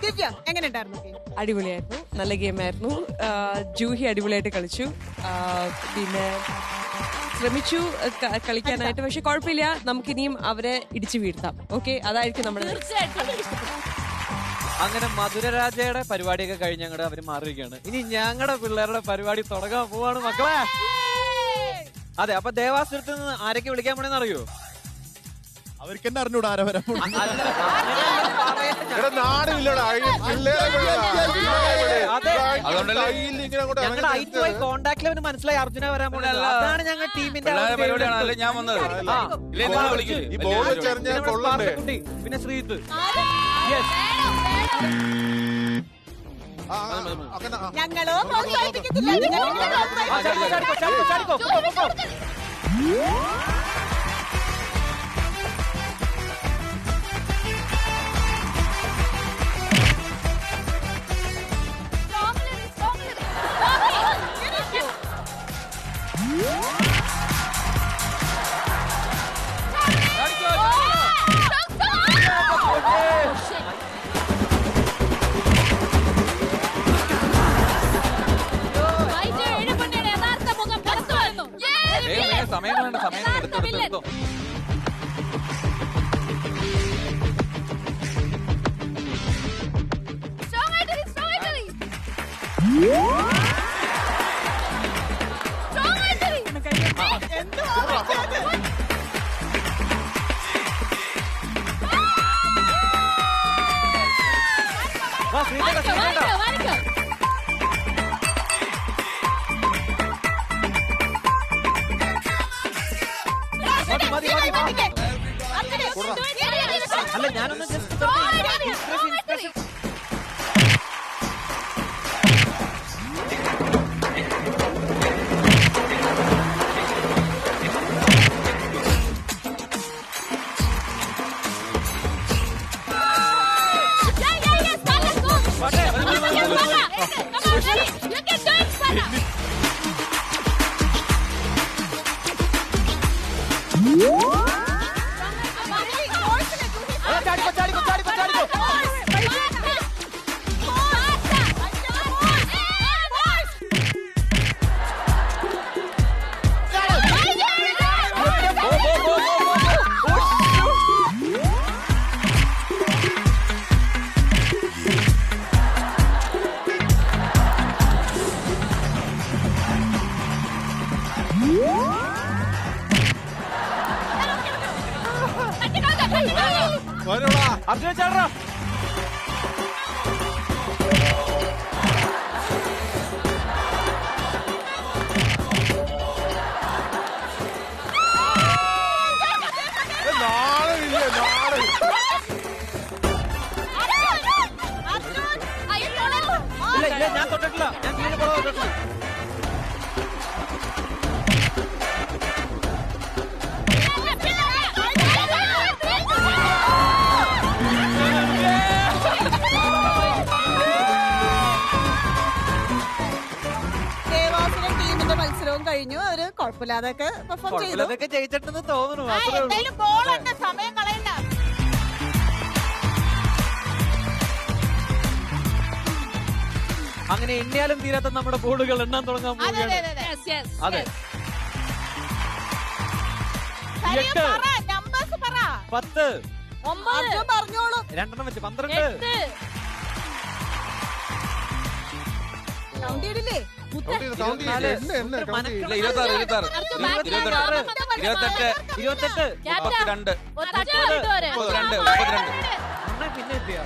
ദിവ്യ എങ്ങനെ ഉണ്ടായിരുന്നു? അടിപൊളിയായിരുന്നു, നല്ല ഗെയിമായിരുന്നു. ജൂഹി അടിപൊളിയായിട്ട് കളിച്ചു. പിന്നെ ശ്രമിച്ചു കളിക്കാനായിട്ട്, പക്ഷെ കുഴപ്പമില്ല, നമുക്കിനിയും അവരെ ഇടിച്ചു വീഴ്ത്താം. ഓക്കെ, അതായിരിക്കും നമ്മുടെ അങ്ങനെ മധുരരാജയുടെ പരിപാടിയൊക്കെ കഴിഞ്ഞ് ഞങ്ങളുടെ അവര് മാറിയിരിക്കുകയാണ്. ഇനി ഞങ്ങളുടെ പിള്ളേരുടെ പരിപാടി തുടങ്ങാൻ പോവാണ് മക്കളെ. അതെ, അപ്പൊ ദേവാസുരത്ത് നിന്ന് ആരൊക്കെ വിളിക്കാൻ പോണെന്ന് അറിയോ? അവർക്ക് തന്നെ അറിഞ്ഞൂടാ ആരാ വരാൻ. നാടില്ലടാ ഞങ്ങളുടെ കോണ്ടാക്ട് ലെവന് മനസ്സിലായി അർജുന വരാൻ പോകുന്നത്. അതാണ് ഞങ്ങൾ ടീമിന്റെ പരിപാടിയാണ് ഞാൻ വന്നത്. പിന്നെ ശ്രീത്ത് ഞങ്ങളോ പ്രോത്സാഹിപ്പിക്കത്തില്ല. സമയങ്ങളുണ്ട്, സമയങ്ങളെടുത്തോ. അല്ല ഞാനൊന്ന് ജസ്റ്റ് അർജുന ചാടറാ. ഞാൻ തൊട്ടിട്ടില്ല, ഞാൻ കീഴിൽ പോലെ തൊട്ടിട്ടില്ല. ടീമിന്റെ മത്സരവും കഴിഞ്ഞു. അവര് കുഴപ്പമില്ലാതൊക്കെ പെർഫോം ചെയ്തു. ജയിച്ചിട്ടെന്ന് തോന്നുന്നു. സമയം കളയണ്ട. അങ്ങനെ എണ്ണിയാലും തീരാത്ത നമ്മുടെ ബോർഡുകൾ എണ്ണാൻ തുടങ്ങാൻ പോവുകയാണ്. അതെ 8 10 പറഞ്ഞോളൂ. 2 വെച്ച് 12 കൗണ്ട് ചെയ്തില്ലേ? 26 പിന്നെ എത്തിയാ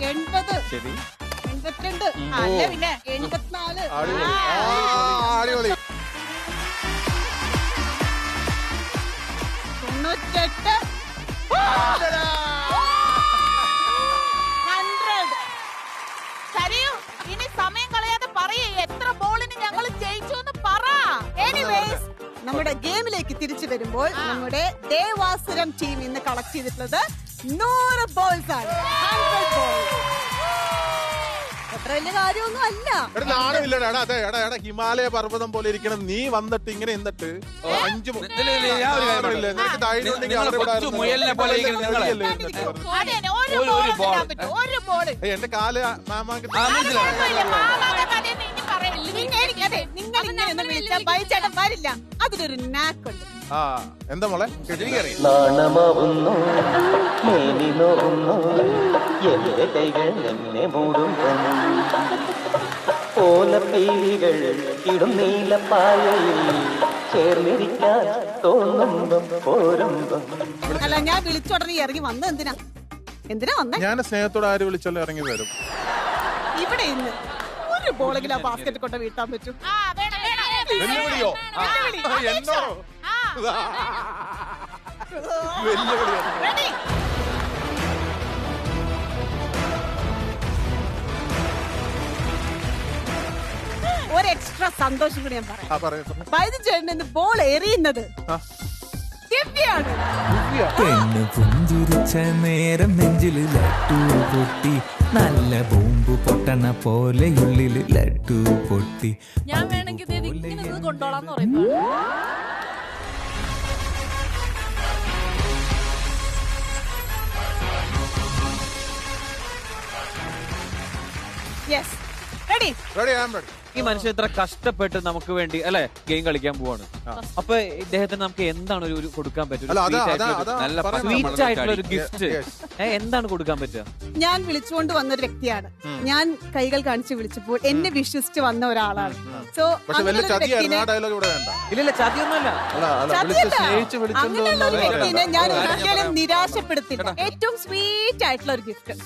80 ശരി 82 അല്ല പിന്നെ 84 അടിപൊളി 98 100 ശരിയോ? ഇനി സമയം കളയാതെ പറയേ എത്ര ബോളിന് ഞങ്ങൾ ജയിച്ചു എന്ന് പറ. എനിവേസ് നമ്മുടെ ഗെയിമിലേക്ക് തിരിച്ചു വരുമ്പോൾ നമ്മുടെ ദേവാസുരം ടീം ഇന്ന് കളക്ട് ചെയ്തിട്ടുള്ളത് 100 ബോൾസ് ആണ്. 100 ബോൾസ് അത്ര വലിയ കാര്യമൊന്നും അല്ല. നാണമില്ലടാ ഹിമാലയ പർവ്വതം പോലെ ഇരിക്കണം. നീ വന്നിട്ട് ഇങ്ങനെ എന്നിട്ട് 5 എന്റെ കാല് ബൈച്ചേട്ടൻ വരില്ല. അതിലൊരു നാക്കുണ്ട്. എന്താ മോളെ നാണമാവുന്നു മേനി നോവുന്നു എന്റെ കൈകൾ എന്നെ മൂടും ഓലപ്പീലികൾ ഇടും നീലപ്പായയിൽ ചേർന്നിരിക്കാൻ തോന്നുമ്പം പോരുമ്പം. അല്ല, ഞാൻ വിളിച്ചോടനെ ഇറങ്ങി വന്നത് എന്തിനാ വന്നേ? ഞാൻ സ്നേഹത്തോടെ ആര് വിളിച്ചാലും ഇറങ്ങി വരും. ഇവിടെ ഇന്ന് ഒരു ബോളെങ്കിലും ആ ബാസ്കറ്റ് കൊണ്ട് വീട്ടാൻ പറ്റും. വെല്ലുവിളിയോ? എന്നോ? വെല്ലുവിളിയോ? ഒരു എക്സ്ട്രാ സന്തോഷം കൂടി ഞാൻ പറയാം. പറയൂ. ബൈജു ചേട്ടൻ ഇന്ന് ബോൾ എറിയുന്നത് ദിവ്യയാണ്. പെണ്ണ് പുഞ്ചിരിച്ച നേരം നെഞ്ചില് ലഡ്ഡു പൊട്ടി, നല്ല ബോംബ് പൊട്ടണ പോലെയുള്ളില് ലഡ്ഡു പൊട്ടി. ഞാൻ വേണമെങ്കിൽ ഇങ്ങനെ കൊണ്ടോളാന്ന് പറയുന്നു. Yes, ready ready, I am ready. ഈ മനുഷ്യൻ ഇത്ര കഷ്ടപ്പെട്ട് നമുക്ക് വേണ്ടി അല്ലെ ഗെയിം കളിക്കാൻ പോവാണ്. അപ്പൊ ഇദ്ദേഹത്തിന് നമുക്ക് എന്താണ് ഒരു കൊടുക്കാൻ പറ്റുക? സ്വീറ്റ് ആയിട്ടുള്ള ഒരു ഗിഫ്റ്റ് എന്താണ് കൊടുക്കാൻ പറ്റുക? ഞാൻ വിളിച്ചുകൊണ്ട് വന്ന ഒരു വ്യക്തിയാണ്. ഞാൻ കൈകൾ കാണിച്ച് വിളിച്ചപ്പോൾ എന്നെ വിശ്വസിച്ച് വന്ന ഒരാളാണ്. സോ ഇല്ല ചതിയൊന്നുമല്ല. അങ്ങനെയുള്ള ഒരു വ്യക്തിനെ ഞാൻ ഒരിക്കലും നിരാശപ്പെടുത്തില്ല. ഏറ്റവും സ്വീറ്റ് ആയിട്ടുള്ള ഒരു ഗിഫ്റ്റ്.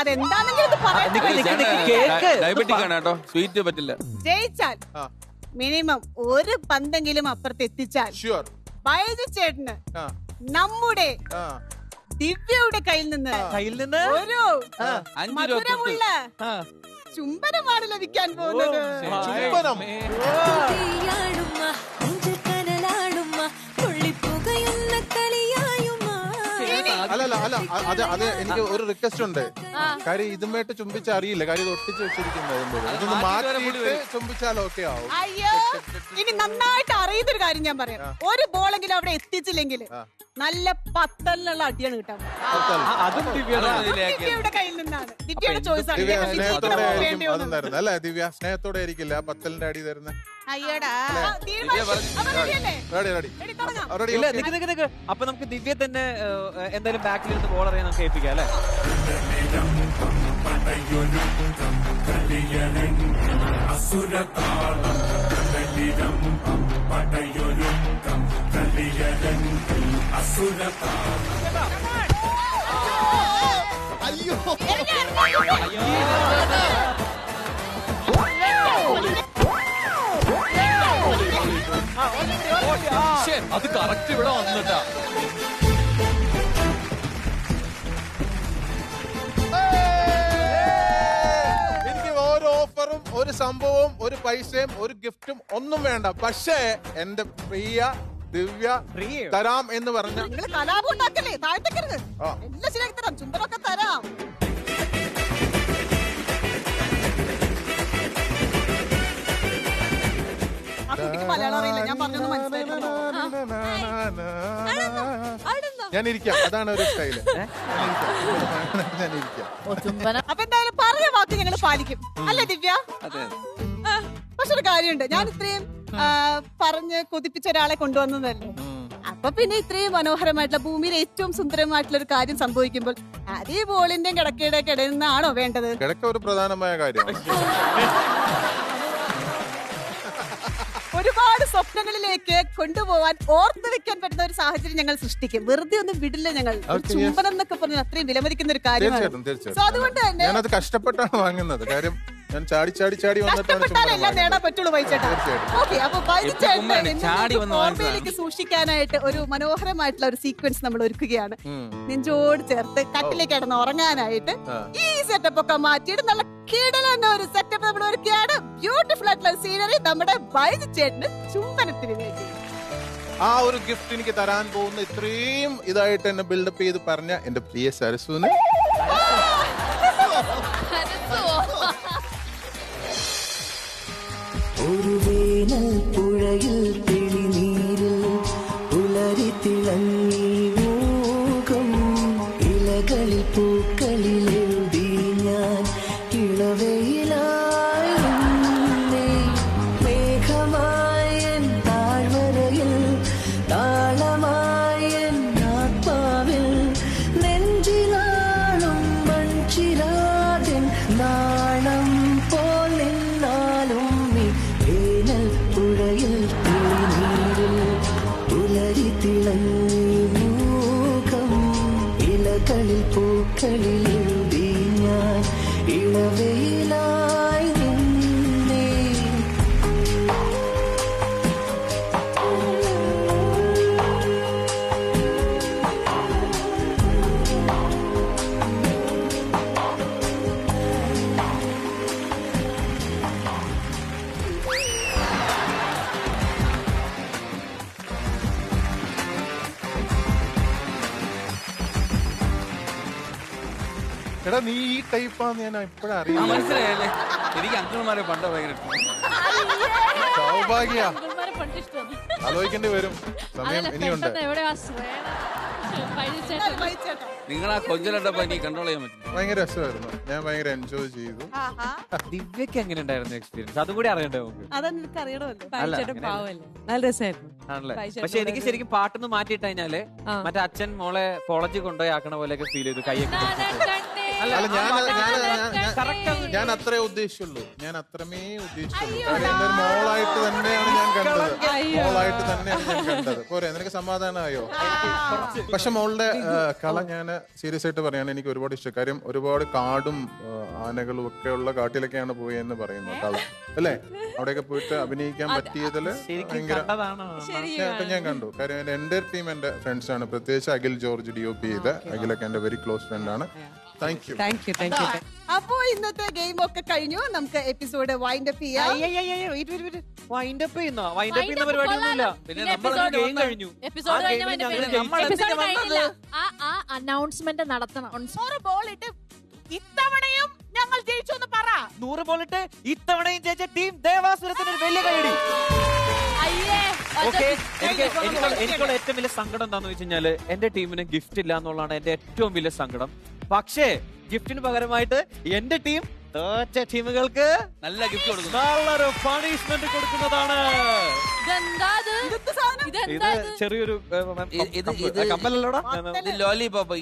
അതെന്താണെങ്കിലും ഡയബറ്റിക് ആണ് കേട്ടോ, സ്വീറ്റ് പറ്റില്ല. ജയിച്ചാൽ മിനിമം ഒരു പന്തെങ്കിലും അപ്പുറത്ത് എത്തിച്ചാൽ ബൈജു ചേട്ടന് നമ്മുടെ ദിവ്യയുടെ കയ്യിൽ നിന്ന് ഒരു മധുരമുള്ള ചുംബനമാണ് ലഭിക്കാൻ പോകുന്നത്. അല്ല എനിക്ക് ഒരു റിക്വസ്റ്റ് ഉണ്ട്. കാര്യം ഇതുമായിട്ട് ചുംബിച്ച അറിയില്ല, കാര്യം ഇത് ഒട്ടിച്ച് വെച്ചിരിക്കുന്നത്. ഇതൊന്ന് മാറ്റിയിട്ട് ചുംബിച്ചാൽ ഓക്കെ ആവും. അയ്യോ, ഇനി നന്നായിട്ട് അറിയുന്നൊരു കാര്യം ഞാൻ പറയാം. ഒരു ബോളെങ്കിലും അവിടെ എത്തിച്ചില്ലെങ്കിൽ നല്ല പത്തലിനുള്ള അടിയാണ് കിട്ടാൻ. അതും ദിവ്യയുടെ കയ്യിൽ നിന്നാണ്. ദിവ്യയുടെ ചോയ്സ് ആണ്. അല്ല ദിവ്യ സ്നേഹത്തോടെ ആയിരിക്കില്ല പത്തലിന്റെ അടി തരുന്നത്. അയ്യടാ, അപ്പൊ നമുക്ക് ദിവ്യ തന്നെ എന്തായാലും ബാക്കിൽ ഇരുന്ന് ബോൾ അറിയാൻ നമുക്ക് ഏൽപ്പിക്കാം അല്ലെ? അയ്യോ അത് കറക്റ്റ് ഇവിടെ വന്നിട്ടാ. എനിക്ക് ഓരോ ഓഫറും ഒരു സംഭവവും ഒരു പൈസയും ഒരു ഗിഫ്റ്റും ഒന്നും വേണ്ട. പക്ഷേ എന്റെ പ്രിയ ദിവ്യ തരാം എന്ന് പറഞ്ഞ നിങ്ങൾ കലാപം ഉണ്ടാക്കല്ലേ, താഴ്ത്തക്കരുത്. എല്ലാം ശരിയാക്കി തരാം, ചുംബനമൊക്കെ തരാം. മലയാളം അറിയില്ല, ഞാൻ പറഞ്ഞൊന്നും മനസ്സിലായില്ല. ഞാൻ ഇരിക്കാം, അതാണ് ഒരു സ്റ്റൈല്. ഞാൻ ഇരിക്കാം. അപ്പൊ എന്തായാലും പറഞ്ഞ വാക്ക് ഞങ്ങൾ പാലിക്കും അല്ലേ ദിവ്യ? പക്ഷെ ഒരു കാര്യമുണ്ട്, ഞാൻ ഇത്രയും പറഞ്ഞ് കൊതിപ്പിച്ച ഒരാളെ കൊണ്ടുവന്നതല്ലേ. അപ്പൊ പിന്നെ ഇത്രയും മനോഹരമായിട്ടുള്ള ഭൂമിയിൽ ഏറ്റവും സുന്ദരമായിട്ടുള്ള ഒരു കാര്യം സംഭവിക്കുമ്പോൾ അത് ഈ ബോളിന്റെയും കിടക്കയുടെ ഇടയിൽ നിന്നാണോ വേണ്ടത്? കിടക്ക ഒരു പ്രധാനമായ കാര്യമാണ്. ഒരുപാട് സ്വപ്നങ്ങളിലേക്ക് കൊണ്ടുപോവാൻ ഓർത്തു വെക്കാൻ പറ്റുന്ന ഒരു സാഹചര്യം ഞങ്ങൾ സൃഷ്ടിക്കും. വെറുതെ ഒന്നും വിടില്ല ഞങ്ങൾ. ചുംബനം എന്നൊക്കെ പറഞ്ഞാൽ അത്രയും വിലമതിക്കുന്ന ഒരു കാര്യമാണ്. സോ അതുകൊണ്ട് തന്നെ ഞാനത് കഷ്ടപ്പെട്ടാണ് വാങ്ങുന്നത്. കാര്യം ഞാൻ ചാടി എല്ലാം നേടാൻ പറ്റുള്ളൂ ബൈച്ചേട്ടാ. ഓക്കെ, അപ്പൊ ബൈച്ചേട്ടനിലേക്ക് സൂക്ഷിക്കാനായിട്ട് ഒരു മനോഹരമായിട്ടുള്ള ഒരു സീക്വൻസ് നമ്മൾ ഒരുക്കുകയാണ്. നെഞ്ചോട് ചേർത്ത് കട്ടിലേക്ക് കിടന്ന് ഉറങ്ങാനായിട്ട് ഈ സെറ്റപ്പ് ഒക്കെ മാറ്റിയിട്ട് നല്ല കിടലന്ന ഒരു സെറ്റപ്പ് നമ്മൾ ഒരുക്കുകയാണ്. ബ്യൂട്ടിഫുൾ ആയിട്ടുള്ള സീനറി നമ്മുടെ ബൈജു ചേട്ടന് ചുംബനത്തിന് വേണ്ടി. ആ ഒരു ഗിഫ്റ്റ് എനിക്ക് തരാൻ പോകുന്ന ഇത്രയും ഇതായിട്ട് എന്നെ ബിൽഡപ്പ് ചെയ്ത് പറഞ്ഞ എന്റെ പ്രിയ സരസുവിന് ഒരു വേനൽ പുഴയിൽ തെളിനീരിൽ പുലരി തിളങ്ങി മൂകം ഇലകളിൽ പൂക്കളിൽ എഴുതി ഞാൻ ഇളവയിലായി മേഘമായൻ താഴ്വരയിൽ താളമായൻ ആത്മാവിൽ നെഞ്ചിലാളും മൺചിരാതിൻ നാണം പോൽ നിന്നാലും വേനൽ പൂക്കളിൽ എഴുതി ഞാൻ ഇളവയിലായി നിന്നേ. എടാ നീ ഈ ടൈപ്പാന്ന് ഞാൻ ഇപ്പോഴാ ആ, അറിയാം. മനസ്സിലായല്ലേ? എനിക്ക് അങ്കിൾമാരെ പണ്ട് ഭയങ്കര സൗഭാഗ്യ അങ്കിൾമാരെ പണ്ട് ഇഷ്ടമാണ്. ആലോചിക്കേണ്ടി വരും. സമയം അതല്ല, ഇനിയുണ്ട്. പെട്ടെന്ന് എവിടെയാ ശ്രേണ? പഴിച്ചേട്ടൻ. നിങ്ങൾ ആ കൊഞ്ചലുണ്ടപ്പോ എനിക്ക് കൺട്രോൾ ചെയ്യാൻ പറ്റും. ഭയങ്കര രസമായിരുന്നു. ഞാൻ ഭയങ്കര എൻജോയ് ചെയ്തു. ദിവ്യക്ക് എങ്ങനെ ഉണ്ടായിരുന്നു എക്സ്പീരിയൻസ്? അതും കൂടി അറിയണ്ടേ നമുക്ക്? അതാ നിനക്ക് അറിയണമല്ലോ. പഴിച്ചേട്ടൻ പാവല്ലേ, നല്ല രസമായിരുന്നു. ആണല്ലേ? പഴിച്ചേട്ടൻ പക്ഷെ എനിക്ക് ശരിക്കും പാട്ടൊന്ന് മാറ്റിയിട്ട് കഴിഞ്ഞാല് മറ്റേ അച്ഛൻ മോളെ കോളേജിൽ കൊണ്ടുപോയി ആക്കണ പോലെയൊക്കെ ഫീൽ ചെയ്തു. കൈയൊക്കെ അല്ല ഞാൻ അത്രേ ഉദ്ദേശിച്ചുള്ളൂ. ഞാൻ അത്രമേ ഉദ്ദേശിച്ചുള്ളൂ. കാര്യം എന്റെ ഒരു മോളായിട്ട് തന്നെയാണ് ഞാൻ കണ്ടത്. മോളായിട്ട് തന്നെയാണ് ഞാൻ കണ്ടത്. പോരെ, നിനക്ക് സമാധാനമായോ? പക്ഷെ മോളുടെ കള ഞാൻ സീരിയസ് ആയിട്ട് പറയാണ്, എനിക്ക് ഒരുപാട് ഇഷ്ടം. കാര്യം ഒരുപാട് കാടും ആനകളും ഒക്കെ ഉള്ള കാട്ടിലൊക്കെയാണ് പോയെന്ന് പറയുന്നു കള, അല്ലേ? അവിടെയൊക്കെ പോയിട്ട് അഭിനയിക്കാൻ പറ്റിയതില് ഭയങ്കര ഞാൻ കണ്ടു. കാര്യം എന്റെ ടീം എന്റെ ഫ്രണ്ട്സ് ആണ്, പ്രത്യേകിച്ച് അഖിൽ ജോർജ് DOP ചെയ്ത അഖിലൊക്കെ എന്റെ വെരി ക്ലോസ് ഫ്രണ്ട് ആണ്. Thank you. അപ്പോ ഇന്നത്തെ ഗെയിം ഒക്കെ കഴിഞ്ഞു. നമുക്ക് എപ്പിസോഡ് വൈൻഡ് അപ്പ് ചെയ്യാം. വൈൻഡ് അപ്പ് ചെയ്യുന്നോ? വൈൻഡ് അപ്പ് ചെയ്യുന്ന പരിപാടി ഒന്നുമില്ല. പിന്നെ നമ്മൾ ഗെയിം കഴിഞ്ഞു. എപ്പിസോഡ് കഴിഞ്ഞില്ല. ആ അനൗൺസ്മെന്റ് നടത്തണം. 100 ബോളിട്ട് ഇത്തവണയും ഞങ്ങൾ ജയിച്ചു എന്ന് പറ. 100 ബോളിട്ട് ഇത്തവണയും ജയിച്ച ടീം ദേവാസുരത്തിന് ഒരു വലിയ കൈയടി. ഓക്കെ, എനിക്കുള്ള ഏറ്റവും വലിയ സങ്കടം എന്താന്ന് വെച്ച് കഴിഞ്ഞാല് എന്റെ ടീമിന് ഗിഫ്റ്റ് ഇല്ല എന്നുള്ളതാണ് എന്റെ ഏറ്റവും വലിയ സങ്കടം. പക്ഷേ ഗിഫ്റ്റിന് പകരമായിട്ട് എന്റെ ടീം തോറ്റ ടീമുകൾക്ക് നല്ല ഗിഫ്റ്റ് കൊടുക്കും. നല്ലൊരു പണിഷ്മെന്റ് കൊടുക്കുന്നതാണ്. ഇത് ചെറിയൊരു കമ്മലല്ലോടാ, ലോലിപോപ്പ്.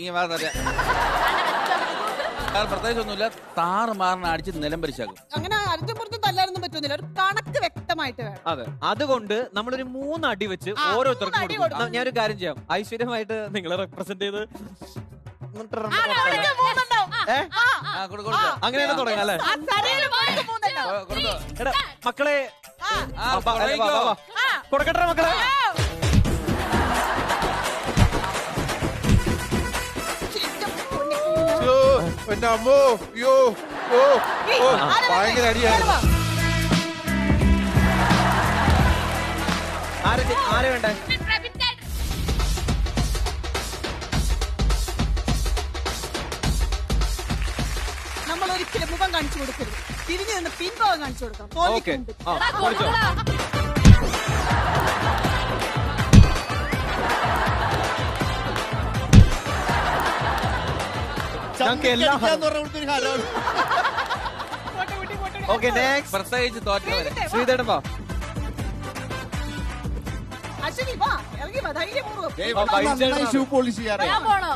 പ്രത്യേകിച്ച് ഒന്നുമില്ല, താറ് മാറിന് അടിച്ച് നിലം പരിശാക്കും. അങ്ങനെ അർജുപുറത്തും തല്ലാനൊന്നും പറ്റുന്നില്ല. ഒരു കണക്ക് വ്യക്തമായിട്ട് വേണം. അതെ, അതുകൊണ്ട് നമ്മളൊരു 3 അടി വെച്ച് ഓരോരുത്തർക്കും കൊടുക്കും. ഞാനൊരു കാര്യം ചെയ്യാം, ഐശ്വര്യമായിട്ട് നിങ്ങളെ റെപ്രസെന്റ് ചെയ്ത് അങ്ങനെ തുടങ്ങാം അല്ലേ? എടാ മക്കളെ, കൊടുക്കട്ടെ മക്കളെ. എന്റെ അമ്മോ, യോ ഓ ഓ ഭയങ്കര അടിയായിരുന്നു. ആരെ വേണ്ടേ? നമ്മൾ ഒരിക്കലും മുഖം കാണിച്ചു കൊടുക്കരുത്. തിരിഞ്ഞു നിന്ന് പിൻഭാഗം കാണിച്ചു കൊടുക്കാം. ഓക്കെ, പ്രത്യേകിച്ച് തോറ്റവരെ. ശ്രീധരൻ വാ. അശ്വതി വാ, ഇറങ്ങി വാ, ധൈര്യപൂർവ്വം. ഞാൻ പോണോ?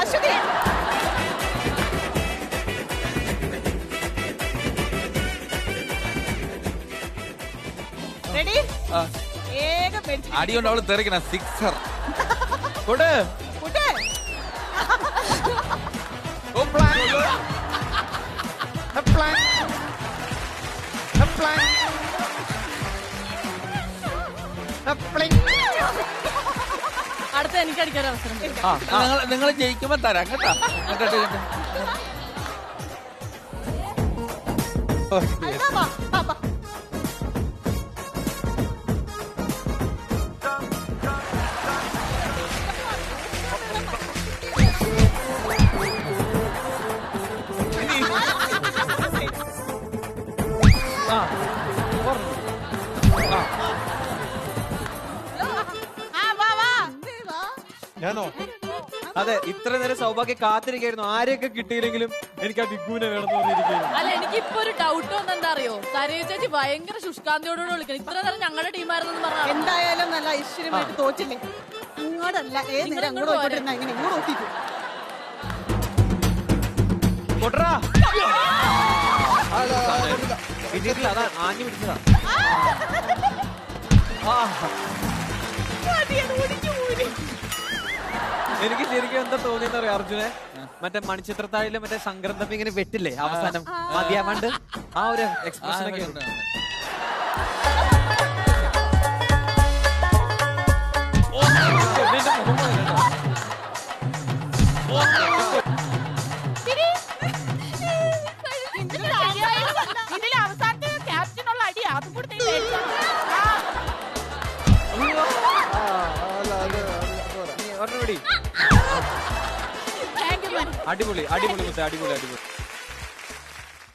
അശ്വതി റെഡി? വേഗം പേടിച്ച് അടികൊണ്ട് അവള് തെറിക്കണം. 6 കൊട്. കൂട്ടെ. അടുത്ത എനിക്ക് അടിക്കാൻ അവസരം തരും. നിങ്ങൾ ജയിക്കുമ്പോ തരാം കേട്ടോ. അതാ വാ, വാ, വാ. ഞാനോ? അതെ, ഇത്ര നേരം സൗഭാഗ്യം കാത്തിരിക്കായിരുന്നു. ആരെയൊക്കെ കിട്ടിയില്ലെങ്കിലും എനിക്ക് ആ ബിഗുവിനെ വേണമെന്ന് പറഞ്ഞിരിക്കുന്നു. അല്ല, എനിക്ക് ഇപ്പൊ ഒരു ഡൗട്ട് വന്ന് എന്താ അറിയോ, സരയു ചേച്ചി ഭയങ്കര ശുഷ്കാന്തിയോടുകൂടി വിളിക്കണം. ഇത്ര നേരം ഞങ്ങളുടെ ടീമായിരുന്നു പറഞ്ഞു. എന്തായാലും നല്ല ഐശ്വര്യമായിട്ട് തോറ്റില്ലേ? ഇങ്ങോട്ടല്ല, ഏത് നേരം അങ്ങോട്ട് പോയിട്ടിരുന്ന ഇങ്ങനെ ഇങ്ങോട്ട് നോക്കിക്കോ. അതാ ആഞ്ഞു പിടിച്ചതാ. എനിക്ക് ശരിക്കും എന്താ തോന്നിയെന്ന് പറയാം അർജുനെ, മറ്റേ മണിച്ചിത്രത്താഴില് മറ്റേ സംക്രന്തം ഇങ്ങനെ വെട്ടില്ലേ അവസാനം മതിയാവാണ്ട്, ആ ഒരു എക്സ്പ്രഷൻ ഒക്കെ ഉണ്ട്. ഇതിലെ അവസാനത്തെ ക്യാപ്റ്റനുള്ള അടി അതും കൂടി നീ മേടിച്ചോ. അടിപൊളി അടിപൊളി മുത്തേ, അടിപൊളി അടിപൊളി.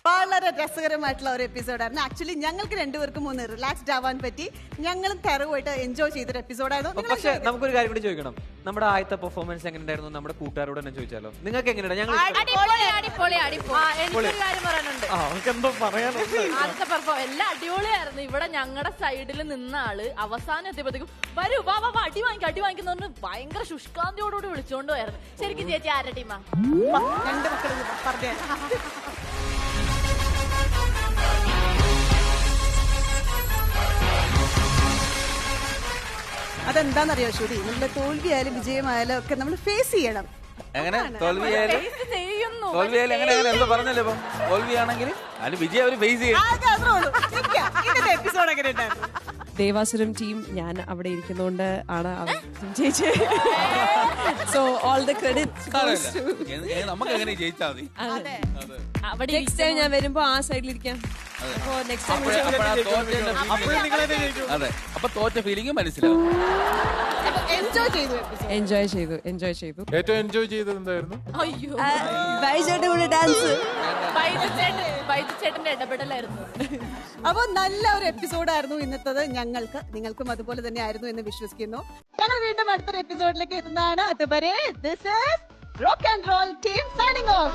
വളരെ രസകരമായിട്ടുള്ള ഒരു എപ്പിസോഡായിരുന്നു. ആക്ച്വലി ഞങ്ങൾക്ക് രണ്ടുപേർക്കും ഒന്ന് റിലാക്സ്ഡ് ആവാൻ പറ്റി. ഞങ്ങളും തെറവായിട്ട് എൻജോയ് ചെയ്തൊരു എപ്പിസോഡായിരുന്നു. പക്ഷെ നമുക്കൊരു കാര്യം കൂടി ചോദിക്കണം, നമ്മുടെ ആദ്യത്തെ പെർഫോമൻസ് എങ്ങനെ ഉണ്ടായിരുന്നു? നമ്മുടെ കൂട്ടുകാരോട് തന്നെ ചോദിച്ചാലോ, നിങ്ങൾക്ക് എങ്ങനെയാണ്? ഞങ്ങൾ എനിക്കൊരു കാര്യം പറയാനുണ്ട്. എന്തോ പറയാനുണ്ട്. ആദ്യത്തെ പെർഫോം എല്ലാം അടിപൊളിയായിരുന്നു. ഇവിടെ ഞങ്ങളുടെ സൈഡിൽ നിന്ന ആള് അവസാനം എത്തിയപ്പോഴത്തേക്കും വരൂ വാ വാ അടി വാങ്ങിക്കുന്ന ഭയങ്കര ശുഷ്കാന്തിയോടുകൂടി വിളിച്ചോണ്ട് പോയായിരുന്നു. ശരിക്കും ചേച്ചി ആരുടെ ടീമാ? രണ്ട് മക്കളും പറഞ്ഞു. അതെന്താണെന്നറിയോ ശ്രുതി, നമ്മുടെ തോൽവിയായാലും വിജയമായാലും ഒക്കെ നമ്മൾ ഫേസ് ചെയ്യണം. എങ്ങനെ തോൽവിയായാലും എങ്ങനെ എന്താ പറഞ്ഞല്ലോ ഇപ്പം, തോൽവിയാണെങ്കിൽ അതിന് വിജയം അവര് ഫേസ് ചെയ്യും. എപ്പിസോഡ് എങ്ങനെ ഉണ്ടായിരുന്നു? ദേവാസുരം ടീം ഞാൻ അവിടെ ഇരിക്കുന്നോണ്ട് ആണ് ചേച്ചി. സോ ഓൾ ദ ക്രെഡിറ്റ് നമുക്ക് എങ്ങനെ ജയിച്ചാൽ മതി. നെക്സ്റ്റ് ടൈം ഞാൻ വരുമ്പോ ആ സൈഡിലിരിക്കാം. അതെ, അപ്പൊ തോറ്റ ഫീലിംഗ് മനസ്സിലാവും. എൻജോയ് ചെയ്തു. ഏറ്റവും എൻജോയ് ചെയ്തത് എന്തായിരുന്നു? ബൈജുചേട്ടന്റെ ഡാൻസ്, ബൈജുചേട്ടന്റെ ഇടപെടലായിരുന്നു. അപ്പൊ നല്ല ഒരു എപ്പിസോഡായിരുന്നു ഇന്നത്തത്. നിങ്ങൾക്കും അതുപോലെ തന്നെ ആയിരുന്നു എന്ന് വിശ്വസിക്കുന്നു. ഞങ്ങൾ വീണ്ടും അടുത്തൊരു എപ്പിസോഡിലേക്ക് എത്തുന്നതാണ്. അതുവരെ this is rock and roll team signing of.